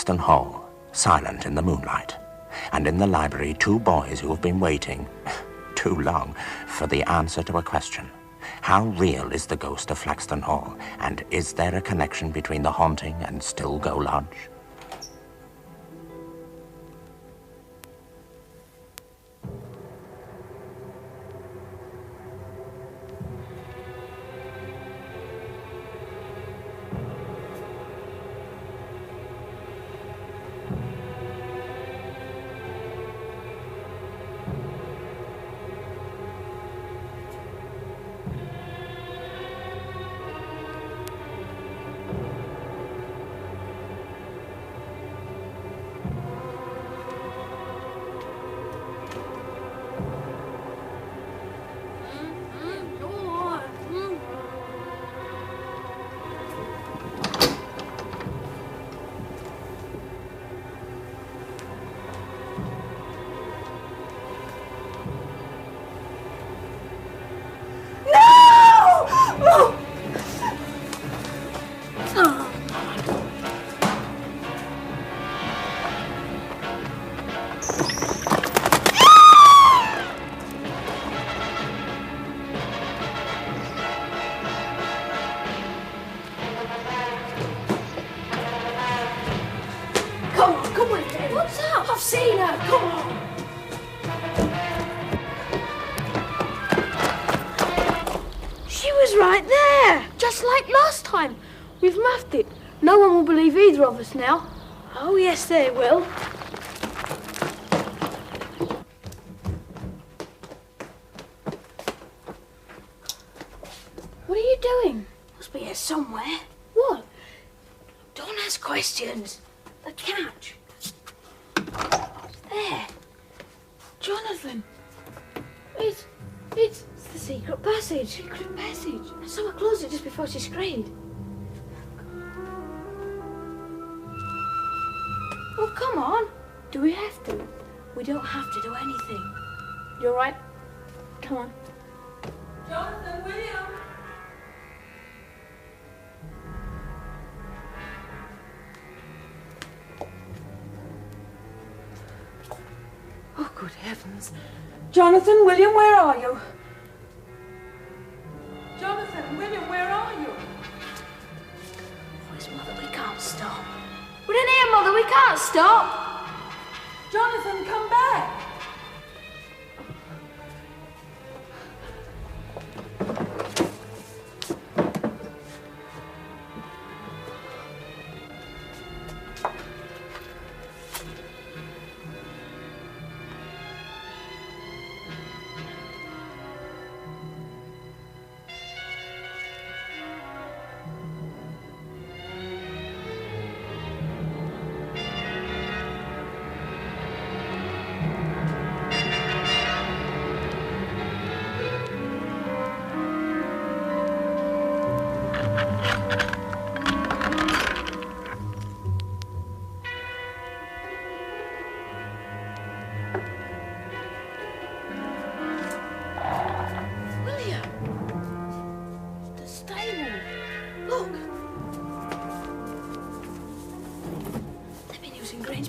Flaxton Hall, silent in the moonlight. And in the library, two boys who have been waiting, too long, for the answer to a question. How real is the ghost of Flaxton Hall? And is there a connection between the haunting and Stilgo Lodge? Right there, just like last time. We've muffed it. No one will believe either of us now. Oh, yes, they will. What are you doing? Must be here somewhere. What? Don't ask questions. The catch. There. Jonathan. It's the secret passage. Secret passage? I saw her close it just before she screamed. Oh, come on. Do we have to? We don't have to do anything. You all right? Come on. Jonathan, William! Oh, good heavens. Jonathan, William, where are you? Jonathan, William, where are you? Boys, Mother, we can't stop. We're in here, Mother, we can't stop. Jonathan, come back.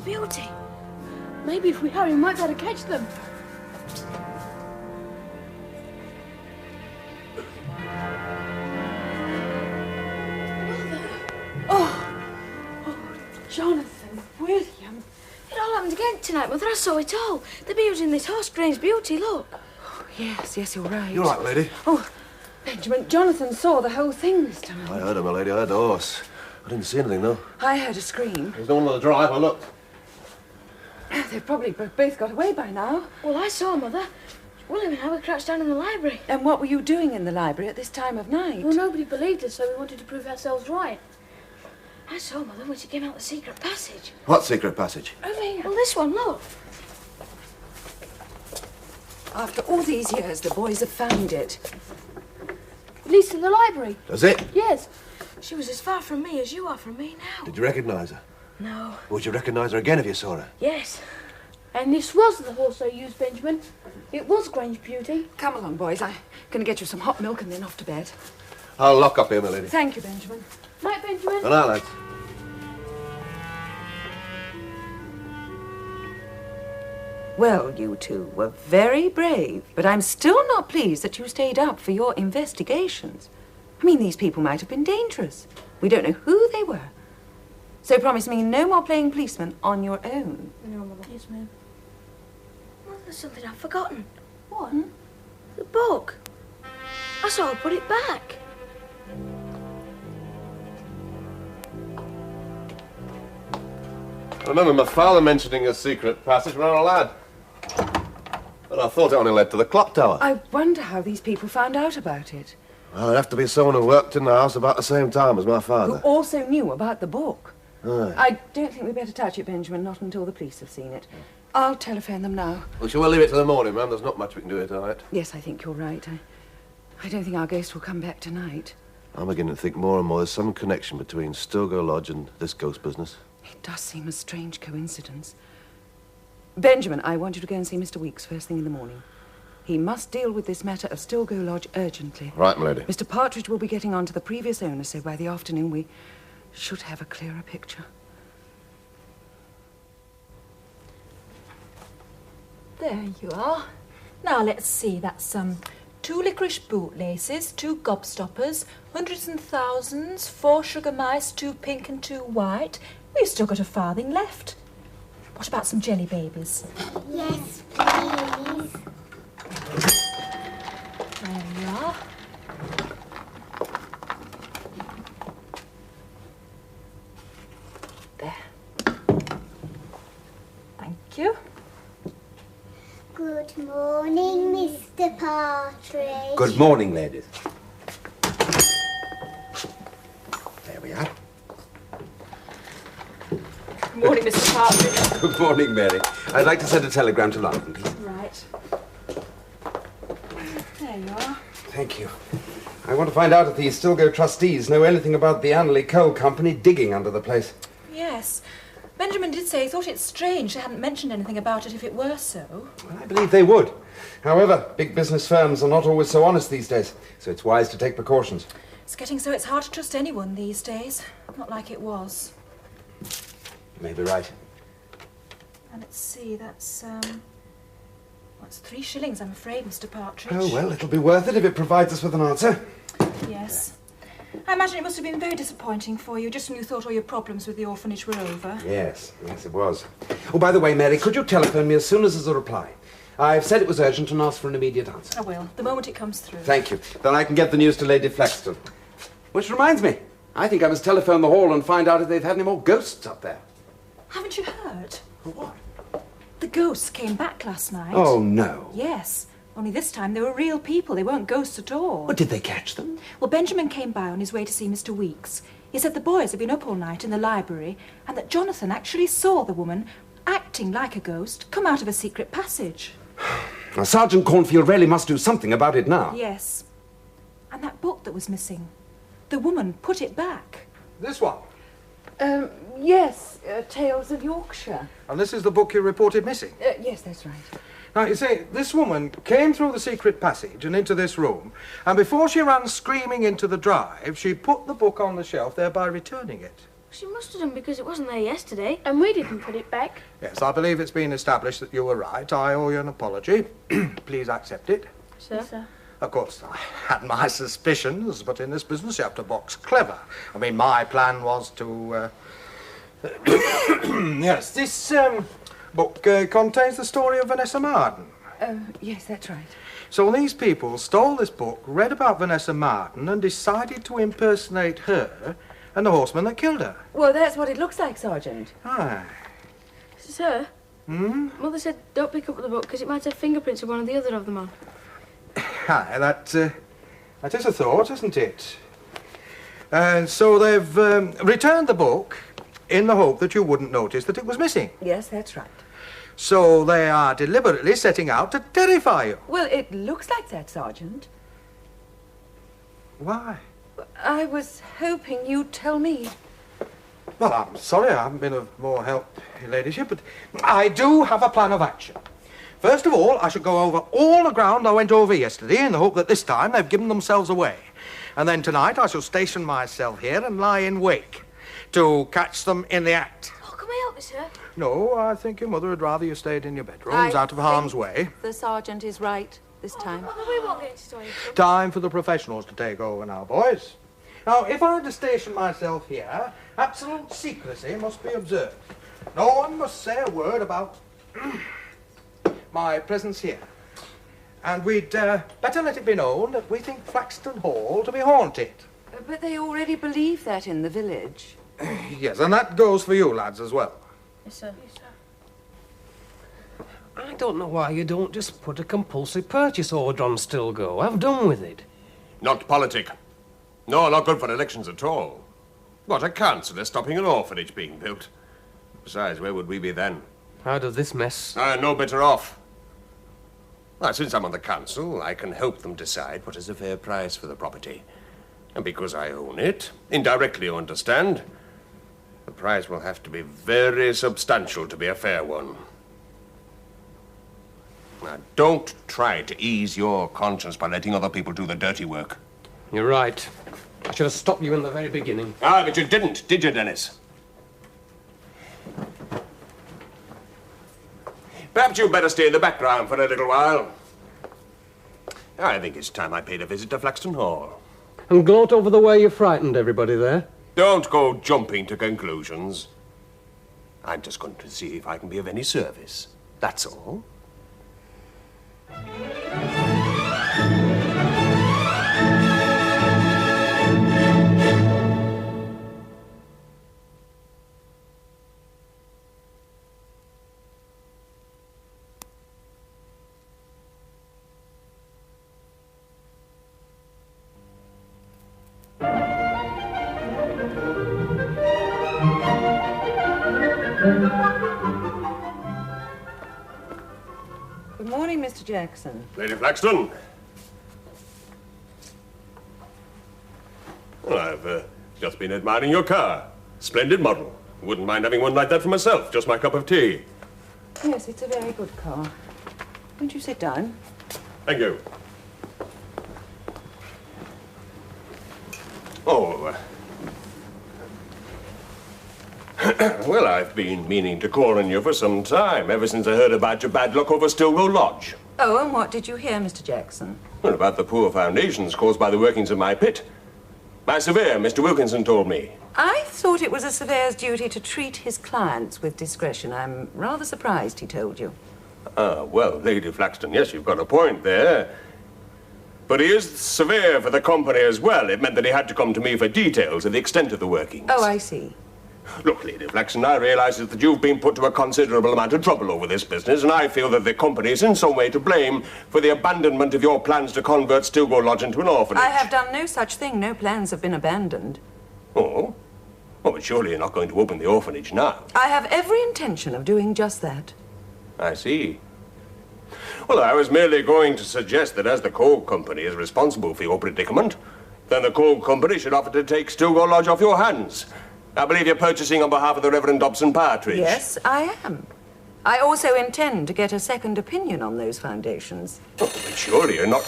Beauty. Maybe if we hurry, we might be able to catch them. Mother! Oh, Jonathan, William. It all happened again tonight, Mother. I saw it all. The bees in this horse, Grange Beauty, look. Oh, yes, you're right. You're right, lady. Oh, Benjamin, Jonathan saw the whole thing this time. I heard her, my lady. I heard the horse. I didn't see anything, though. I heard a scream. There's no one on the drive. I looked. They've probably both got away by now. Well, I saw Mother. William and I were crouched down in the library. And what were you doing in the library at this time of night? Well, nobody believed us, so we wanted to prove ourselves right. I saw Mother when she came out the secret passage. What secret passage? Over here. Well, this one, look. After all these years, the boys have found it. At least in the library. Does it? Yes. She was as far from me as you are from me now. Did you recognise her? No. Would you recognise her again if you saw her? Yes. And this was the horse I used, Benjamin. It was Grange Beauty. Come along, boys. I'm going to get you some hot milk and then off to bed. I'll lock up here, my lady. Thank you, Benjamin. Night, Benjamin. Good night, lads. Well, you two were very brave, but I'm still not pleased that you stayed up for your investigations. I mean, these people might have been dangerous. We don't know who they were. So promise me no more playing policeman on your own. No, Mother. Yes, ma'am. Mother, there's something I've forgotten. What? The book. I saw her put it back. I remember my father mentioning a secret passage when I was a lad. But I thought it only led to the clock tower. I wonder how these people found out about it. Well, it'd have to be someone who worked in the house about the same time as my Who father. also knew about the book. Aye. I don't think we better touch it, Benjamin, not until the police have seen it. I'll telephone them now. Well, shall we leave it till the morning, ma'am? There's not much we can do here tonight. Yes, I think you're right. I don't think our ghost will come back tonight. I'm beginning to think more and more there's some connection between Stogo Lodge and this ghost business. It does seem a strange coincidence. Benjamin, I want you to go and see Mr. Weeks first thing in the morning. He must deal with this matter of Stilgo Lodge urgently. Right, my lady. Mr. Partridge will be getting on to the previous owner, so by the afternoon we should have a clearer picture. There you are. Now let's see, that's 2 licorice bootlaces, 2 gobstoppers, hundreds and thousands, 4 sugar mice, 2 pink and 2 white. We've still got a farthing left. What about some jelly babies? Yes, please. There we are. There. Thank you. Good morning, Mr. Partridge. Good morning, ladies. There we are. Good morning, Mr. Partridge. Good morning, Mary. I'd like to send a telegram to London, please. Right. There you are. Thank you. I want to find out if the Stilgo trustees know anything about the Annerley Coal Company digging under the place. Yes. Benjamin did say he thought it strange they hadn't mentioned anything about it if it were so. Well, I believe they would. However, big business firms are not always so honest these days, so it's wise to take precautions. It's getting so it's hard to trust anyone these days. Not like it was. You may be right. And let's see, that's 3 shillings, I'm afraid, Mr. Partridge. Oh, well, it'll be worth it if it provides us with an answer. Yes. I imagine it must have been very disappointing for you, just when you thought all your problems with the orphanage were over. Yes, it was. Oh, by the way, Mary, could you telephone me as soon as there's a reply? I've said it was urgent and asked for an immediate answer. I will, the moment it comes through. Thank you. Then I can get the news to Lady Flaxton. Which reminds me, I think I must telephone the hall and find out if they've had any more ghosts up there. Haven't you heard? What? The ghosts came back last night. Oh, no. Yes. Only this time they were real people. They weren't ghosts at all. Well, did they catch them? Well, Benjamin came by on his way to see Mr. Weeks. He said the boys had been up all night in the library and that Jonathan actually saw the woman, acting like a ghost, come out of a secret passage. Now, Sergeant Cornfield really must do something about it now. Yes. And that book that was missing. The woman put it back. This one. Yes, Tales of Yorkshire. And this is the book you reported missing. Yes, that's right. Now, you see, this woman came through the secret passage and into this room, and before she ran screaming into the drive, she put the book on the shelf, thereby returning it. She must have done because it wasn't there yesterday. And we didn't put it back. Yes, I believe it's been established that you were right. I owe you an apology. Please accept it. Sir? Yes, sir. Of course, I had my suspicions, but in this business you have to box clever. I mean, my plan was to... Yes, this book contains the story of Vanessa Marden. Yes, that's right. So these people stole this book, read about Vanessa Marden, and decided to impersonate her and the horseman that killed her. Well, that's what it looks like, Sergeant. Aye. Sir? Mother said don't pick up the book because it might have fingerprints of one or the other of them on. Aye, that is a thought, isn't it? And so they've returned the book in the hope that you wouldn't notice that it was missing. Yes, that's right. So they are deliberately setting out to terrify you. Well, it looks like that, Sergeant. Why? I was hoping you'd tell me. Well, I'm sorry I haven't been of more help, Your Ladyship, but I do have a plan of action. First of all, I shall go over all the ground I went over yesterday in the hope that this time they've given themselves away. And then tonight I shall station myself here and lie in wake to catch them in the act. Oh, come here. me, sir. No, I think your mother would rather you stayed in your bedrooms, out of harm's way. The sergeant is right this time. Mother, we won't get into toilet. Time for the professionals to take over now, boys. Now, if I am to station myself here, absolute secrecy must be observed. No one must say a word about my presence here. And we'd better let it be known that we think Flaxton Hall to be haunted. But they already believe that in the village. Yes, and that goes for you lads as well. Yes, sir. I don't know why you don't just put a compulsory purchase order on Stilgo. Have done with it. Not politic. No, not good for elections at all. What, a councillor stopping an orphanage being built? Besides, where would we be then? Out of this mess. No better off. Well, since I'm on the council, I can help them decide what is a fair price for the property. And because I own it, indirectly, you understand, the price will have to be very substantial to be a fair one. Now, don't try to ease your conscience by letting other people do the dirty work. You're right. I should have stopped you in the very beginning. Ah, but you didn't, did you, Dennis? Perhaps you'd better stay in the background for a little while. I think it's time I paid a visit to Flaxton Hall. And gloat over the way you frightened everybody there. Don't go jumping to conclusions. I'm just going to see if I can be of any service. That's all. Good morning, Mr. Jackson. Lady Flaxton. Well, I've just been admiring your car. Splendid model. Wouldn't mind having one like that for myself. Just my cup of tea. Yes, it's a very good car. Won't you sit down? Thank you. Oh, well, I've been meaning to call on you for some time, ever since I heard about your bad luck over Stilgo Lodge. Oh, and what did you hear, Mr. Jackson? Well, about the poor foundations caused by the workings of my pit. My surveyor, Mr. Wilkinson, told me. I thought it was a surveyor's duty to treat his clients with discretion. I'm rather surprised he told you. Ah, well, Lady Flaxton, yes, you've got a point there. But he is surveyor for the company as well. It meant that he had to come to me for details of the extent of the workings. Oh, I see. Look, Lady Flaxton, I realise that you've been put to a considerable amount of trouble over this business, and I feel that the company is in some way to blame for the abandonment of your plans to convert Stilgo Lodge into an orphanage. I have done no such thing. No plans have been abandoned. Oh? Oh, but surely you're not going to open the orphanage now. I have every intention of doing just that. I see. Well, I was merely going to suggest that as the coal company is responsible for your predicament, then the coal company should offer to take Stilgo Lodge off your hands. I believe you're purchasing on behalf of the Reverend Dobson Partridge. Yes, I am. I also intend to get a second opinion on those foundations. Oh, but surely you're not...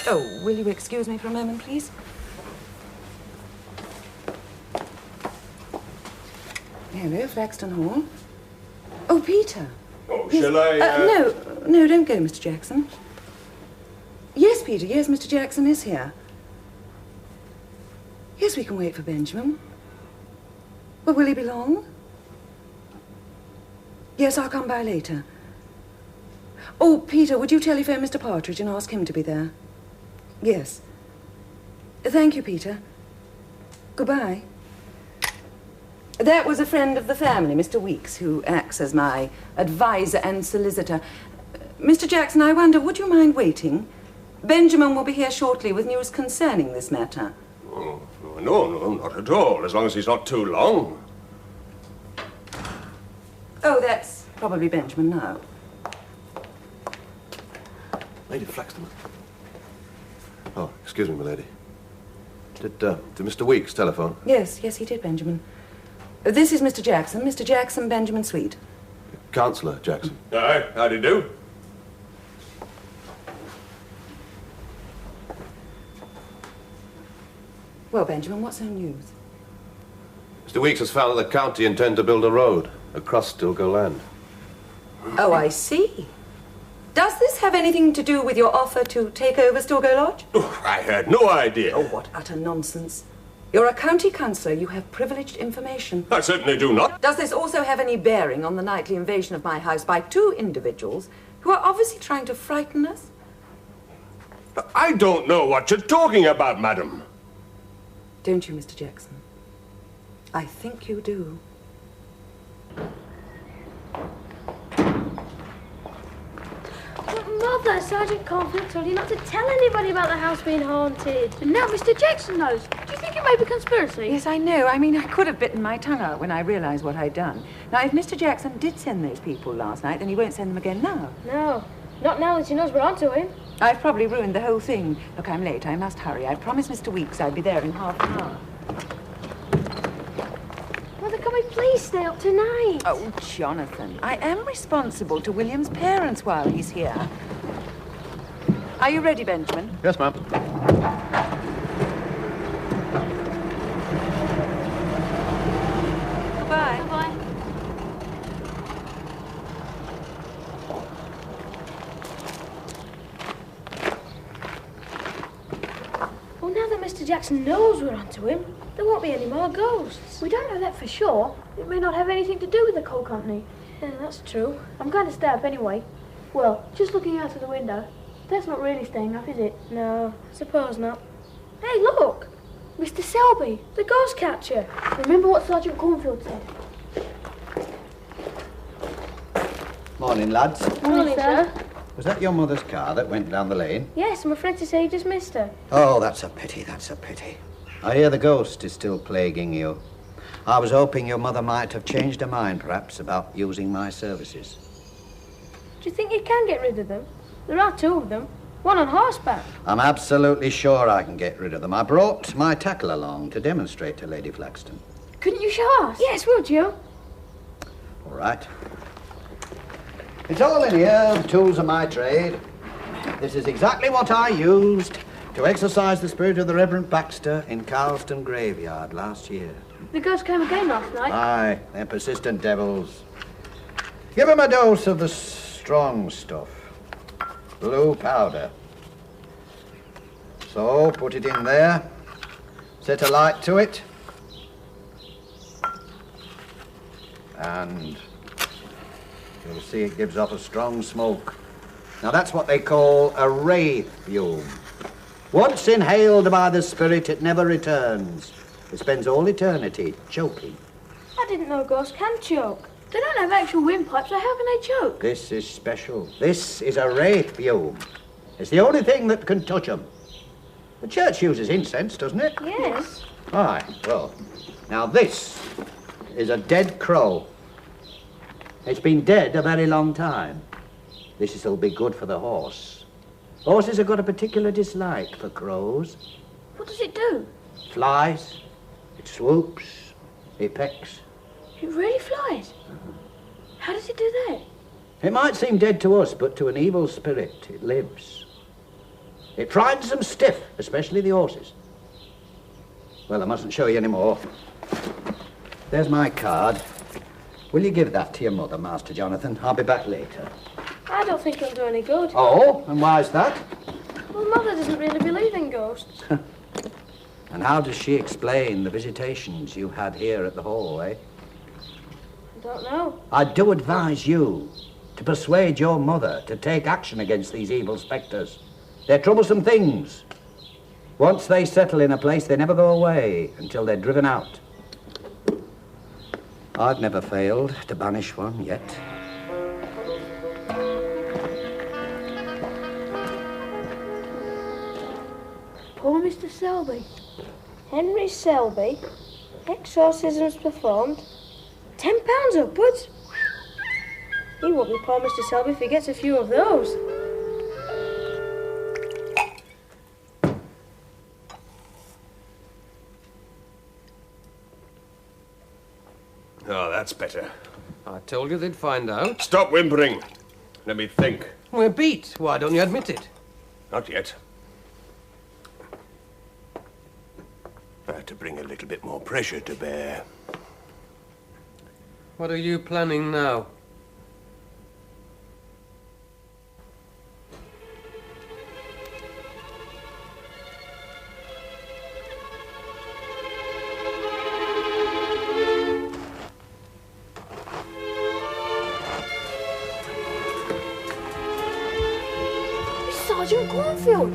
Oh, will you excuse me for a moment, please? Hello, Flaxton Hall. Oh, Peter. Oh, Yes. shall I... No, don't go, Mr. Jackson. Yes, Peter, yes, Mr. Jackson is here. Yes, we can wait for Benjamin. Well, will he be long? Yes, I'll come by later. Oh, Peter, would you telephone Mr. Partridge and ask him to be there? Yes. Thank you, Peter. Goodbye. That was a friend of the family, Mr. Weeks, who acts as my advisor and solicitor. Mr. Jackson, I wonder, would you mind waiting? Benjamin will be here shortly with news concerning this matter. Oh, no, not at all, as long as he's not too long. Oh, that's probably Benjamin now. Lady Flaxton. Oh, excuse me, my lady. Did Mr. Weeks telephone? Yes, he did, Benjamin. This is Mr. Jackson, Benjamin Sweet. Councillor Jackson. Aye, how do you do? Well, Benjamin, what's our news? Mr. Weeks has found that the county intend to build a road. across Stilgo land. Oh, I see. Does this have anything to do with your offer to take over Stilgo Lodge? Oh, I had no idea. Oh, what utter nonsense. You're a county councillor. You have privileged information. I certainly do not. Does this also have any bearing on the nightly invasion of my house by two individuals who are obviously trying to frighten us? I don't know what you're talking about, madam. Don't you, Mr. Jackson? I think you do. But Mother, Sergeant Cornfield told you not to tell anybody about the house being haunted. And now Mr. Jackson knows. Do you think it may be conspiracy? Yes, I know. I mean, I could have bitten my tongue out when I realised what I'd done. Now, if Mr. Jackson did send those people last night, then he won't send them again now. No, not now that he knows we're onto him. I've probably ruined the whole thing. Look, I'm late. I must hurry. I promised Mr. Weeks I'd be there in half an hour. Mother, can we please stay up tonight? Oh, Jonathan, I am responsible to William's parents while he's here. Are you ready, Benjamin? Yes, ma'am. Goodbye. Bye. Well, now that Mr. Jackson knows we're onto him, there won't be any more ghosts. We don't know that for sure. It may not have anything to do with the coal company. Yeah, that's true. I'm going to stay up anyway. Well, just looking out of the window. That's not really staying up, is it? No, I suppose not. Hey, look! Mr. Selby, the ghost catcher. Remember what Sergeant Cornfield said? Morning, lads. Morning, sir. Was that your mother's car that went down the lane? Yes, I'm afraid to say you just missed her. Oh, that's a pity, that's a pity. I hear the ghost is still plaguing you. I was hoping your mother might have changed her mind, perhaps, about using my services. Do you think you can get rid of them? There are two of them. One on horseback. I'm absolutely sure I can get rid of them. I brought my tackle along to demonstrate to Lady Flaxton. Couldn't you show us? Yes, would you? All right. It's all in here, the tools of my trade. This is exactly what I used to exorcise the spirit of the Reverend Baxter in Carlston graveyard last year. The ghost came again last night. Aye, they're persistent devils. Give them a dose of the strong stuff. Blue powder. So, put it in there. Set a light to it. And you'll see it gives off a strong smoke. Now, that's what they call a wraith fume. Once inhaled by the spirit, it never returns. It spends all eternity choking. I didn't know ghosts can choke. They don't have actual windpipes, so how can they choke? This is special. This is a wraith fume. It's the only thing that can touch them. The church uses incense, doesn't it? Yes. Aye, well, now this is a dead crow. It's been dead a very long time. This will be good for the horse. Horses have got a particular dislike for crows. What does it do? It flies, it swoops, it pecks. It really flies? How does it do that? It might seem dead to us, but to an evil spirit, it lives. It frightens them stiff, especially the horses. Well, I mustn't show you any more. There's my card. Will you give that to your mother, Master Jonathan? I'll be back later. I don't think it'll do any good. Oh, and why's that? Well, Mother doesn't really believe in ghosts. And how does she explain the visitations you had here at the hall, eh? I don't know. I do advise you to persuade your mother to take action against these evil spectres. They're troublesome things. Once they settle in a place, they never go away until they're driven out. I've never failed to banish one yet. Poor Mr. Selby. Henry Selby. Exorcisms performed. £10 upwards. He won't be poor Mr. Selby if he gets a few of those. Oh, that's better. I told you they'd find out. Stop whimpering. Let me think. We're beat. Why don't you admit it? Not yet. I had to bring a little bit more pressure to bear. What are you planning now? It's Sergeant Cornfield.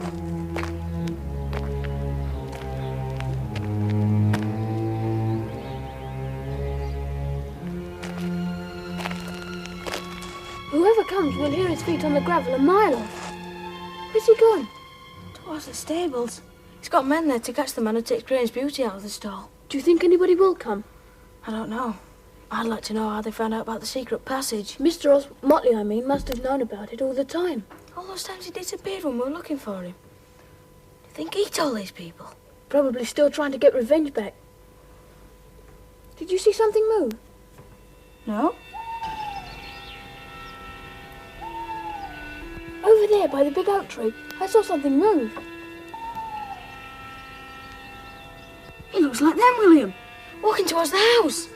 Whoever comes will hear his feet on the gravel a mile off. Where's he gone? Towards the stables. He's got men there to catch the man who takes Grange Beauty out of the stall. Do you think anybody will come? I don't know. I'd like to know how they found out about the secret passage. Mr. Motley, I mean, must have known about it all the time. All those times he disappeared when we were looking for him. Do you think he told these people? Probably still trying to get revenge back. Did you see something move? No. Over there by the big oak tree, I saw something move. He looks like them, William. Walking towards the house.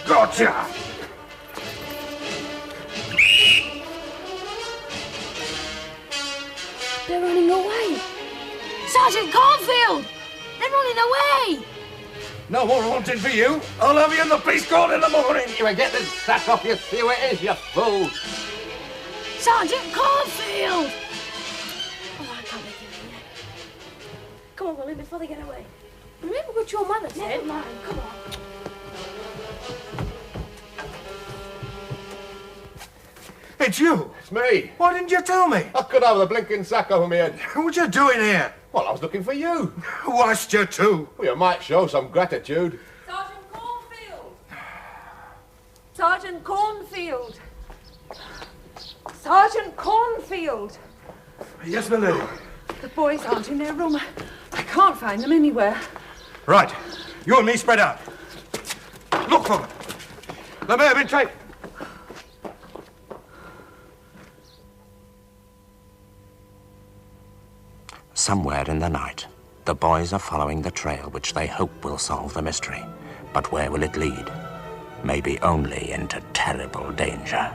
Gotcha! They're running away. Sergeant Cornfield! They're running away! No more haunting for you. I'll have you in the police court in the morning. You will get this sack off you, see where it is, you fool. Sergeant Cornfield! Oh, I can't make it in yet. Come on, Willie, before they get away. Remember what your mother said? Never mind, come on. It's you. It's me. Why didn't you tell me? I could have the blinking sack over my head. What you doing here? Well, I was looking for you. Who asked you to? Well, you might show some gratitude. Sergeant Cornfield! Sergeant Cornfield! Sergeant Cornfield! Yes, my lady. The boys aren't in their room. I can't find them anywhere. Right. You and me spread out. Look for them. They may have been taken. Somewhere in the night, the boys are following the trail which they hope will solve the mystery. But where will it lead? Maybe only into terrible danger.